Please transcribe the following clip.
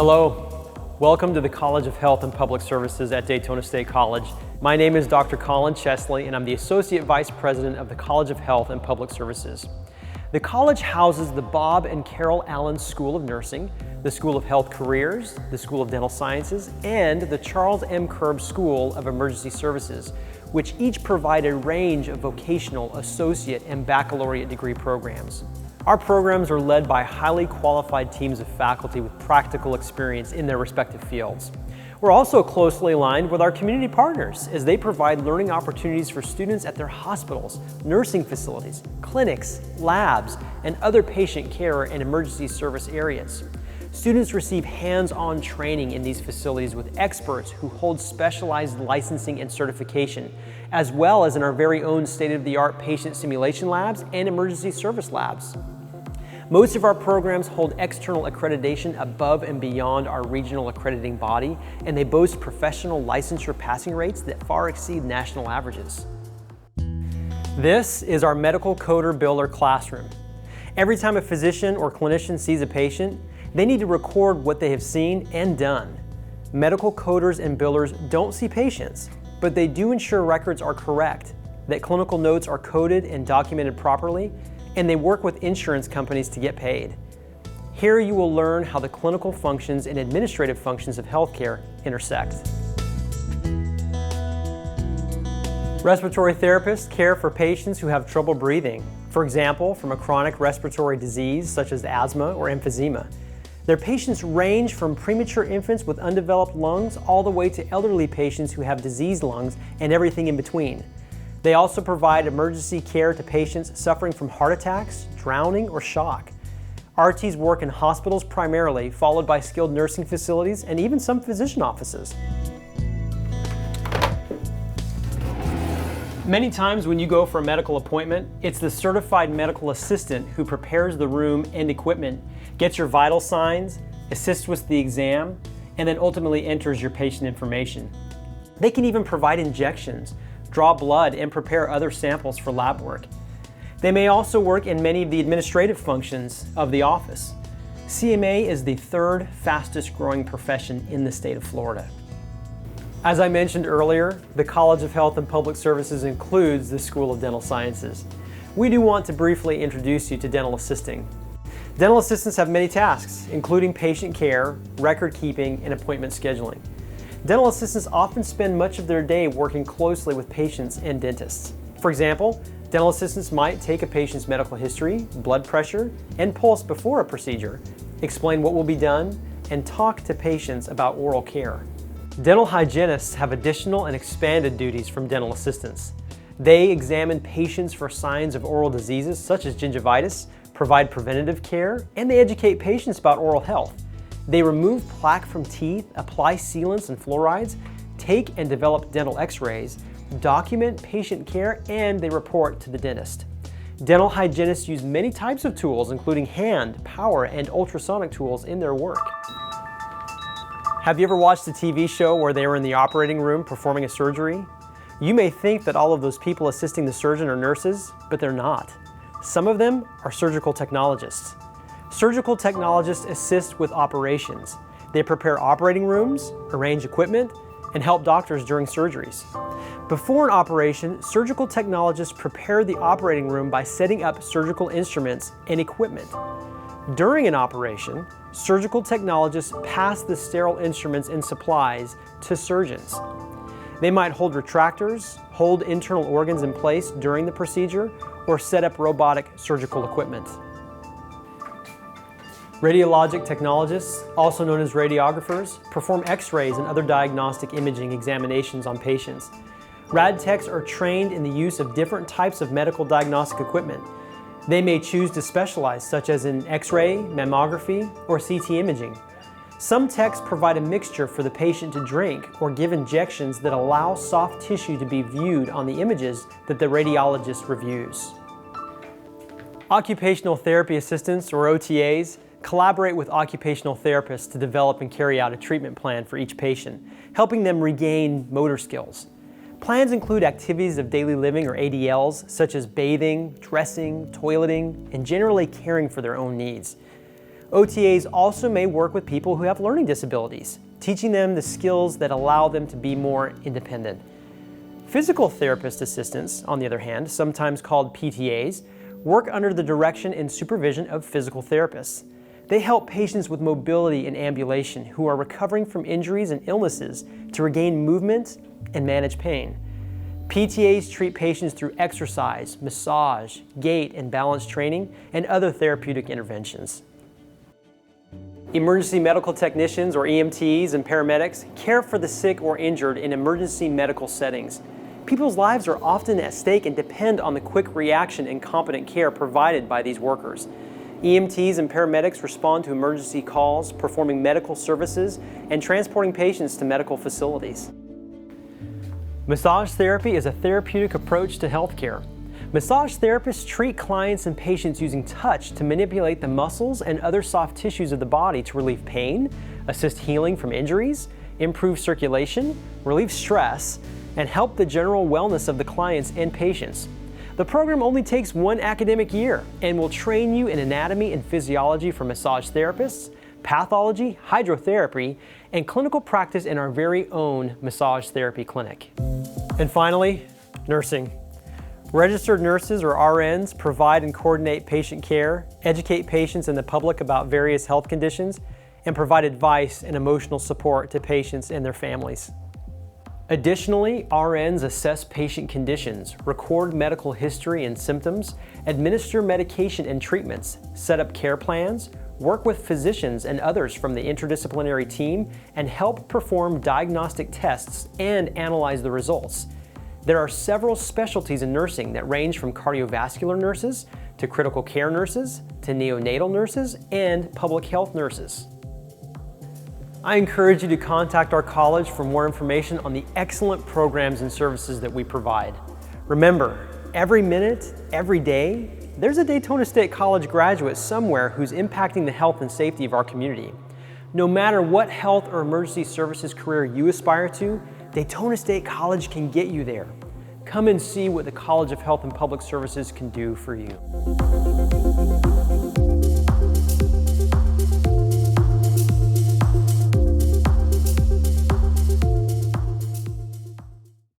Hello, welcome to the College of Health and Public Services at Daytona State College. My name is Dr. Colin Chesley and I'm the Associate Vice President of the College of Health and Public Services. The college houses the Bob and Carol Allen School of Nursing, the School of Health Careers, the School of Dental Sciences, and the Charles M. Kerb School of Emergency Services, which each provide a range of vocational, associate, and baccalaureate degree programs. Our programs are led by highly qualified teams of faculty with practical experience in their respective fields. We're also closely aligned with our community partners as they provide learning opportunities for students at their hospitals, nursing facilities, clinics, labs, and other patient care and emergency service areas. Students receive hands-on training in these facilities with experts who hold specialized licensing and certification, as well as in our very own state-of-the-art patient simulation labs and emergency service labs. Most of our programs hold external accreditation above and beyond our regional accrediting body, and they boast professional licensure passing rates that far exceed national averages. This is our medical coder biller classroom. Every time a physician or clinician sees a patient, they need to record what they have seen and done. Medical coders and billers don't see patients, but they do ensure records are correct, that clinical notes are coded and documented properly, and they work with insurance companies to get paid. Here you will learn how the clinical functions and administrative functions of healthcare intersect. Respiratory therapists care for patients who have trouble breathing, for example, from a chronic respiratory disease such as asthma or emphysema. Their patients range from premature infants with undeveloped lungs all the way to elderly patients who have diseased lungs and everything in between. They also provide emergency care to patients suffering from heart attacks, drowning, or shock. RTs work in hospitals primarily, followed by skilled nursing facilities and even some physician offices. Many times when you go for a medical appointment, it's the certified medical assistant who prepares the room and equipment, gets your vital signs, assists with the exam, and then ultimately enters your patient information. They can even provide injections, draw blood, and prepare other samples for lab work. They may also work in many of the administrative functions of the office. CMA is the third fastest growing profession in the state of Florida. As I mentioned earlier, the College of Health and Public Services includes the School of Dental Sciences. We do want to briefly introduce you to dental assisting. Dental assistants have many tasks, including patient care, record keeping, and appointment scheduling. Dental assistants often spend much of their day working closely with patients and dentists. For example, dental assistants might take a patient's medical history, blood pressure, and pulse before a procedure, explain what will be done, and talk to patients about oral care. Dental hygienists have additional and expanded duties from dental assistants. They examine patients for signs of oral diseases such as gingivitis, provide preventative care, and they educate patients about oral health. They remove plaque from teeth, apply sealants and fluorides, take and develop dental x-rays, document patient care, and they report to the dentist. Dental hygienists use many types of tools, including hand, power, and ultrasonic tools in their work. Have you ever watched a TV show where they were in the operating room performing a surgery? You may think that all of those people assisting the surgeon are nurses, but they're not. Some of them are surgical technologists. Surgical technologists assist with operations. They prepare operating rooms, arrange equipment, and help doctors during surgeries. Before an operation, surgical technologists prepare the operating room by setting up surgical instruments and equipment. During an operation, surgical technologists pass the sterile instruments and supplies to surgeons. They might hold retractors, hold internal organs in place during the procedure, or set up robotic surgical equipment. Radiologic technologists, also known as radiographers, perform x-rays and other diagnostic imaging examinations on patients. Rad techs are trained in the use of different types of medical diagnostic equipment. They may choose to specialize, such as in x-ray, mammography, or CT imaging. Some techs provide a mixture for the patient to drink or give injections that allow soft tissue to be viewed on the images that the radiologist reviews. Occupational therapy assistants, or OTAs, collaborate with occupational therapists to develop and carry out a treatment plan for each patient, helping them regain motor skills. Plans include activities of daily living, or ADLs, such as bathing, dressing, toileting, and generally caring for their own needs. OTAs also may work with people who have learning disabilities, teaching them the skills that allow them to be more independent. Physical therapist assistants, on the other hand, sometimes called PTAs, work under the direction and supervision of physical therapists. They help patients with mobility and ambulation who are recovering from injuries and illnesses to regain movement and manage pain. PTAs treat patients through exercise, massage, gait and balance training, and other therapeutic interventions. Emergency medical technicians, or EMTs, and paramedics care for the sick or injured in emergency medical settings. People's lives are often at stake and depend on the quick reaction and competent care provided by these workers. EMTs and paramedics respond to emergency calls, performing medical services, and transporting patients to medical facilities. Massage therapy is a therapeutic approach to healthcare. Massage therapists treat clients and patients using touch to manipulate the muscles and other soft tissues of the body to relieve pain, assist healing from injuries, improve circulation, relieve stress, and help the general wellness of the clients and patients. The program only takes 1 academic year and will train you in anatomy and physiology for massage therapists, pathology, hydrotherapy, and clinical practice in our very own massage therapy clinic. And finally, nursing. Registered nurses, or RNs, provide and coordinate patient care, educate patients and the public about various health conditions, and provide advice and emotional support to patients and their families. Additionally, RNs assess patient conditions, record medical history and symptoms, administer medication and treatments, set up care plans, work with physicians and others from the interdisciplinary team, and help perform diagnostic tests and analyze the results. There are several specialties in nursing that range from cardiovascular nurses to critical care nurses to neonatal nurses and public health nurses. I encourage you to contact our college for more information on the excellent programs and services that we provide. Remember, every minute, every day, there's a Daytona State College graduate somewhere who's impacting the health and safety of our community. No matter what health or emergency services career you aspire to, Daytona State College can get you there. Come and see what the College of Health and Public Services can do for you.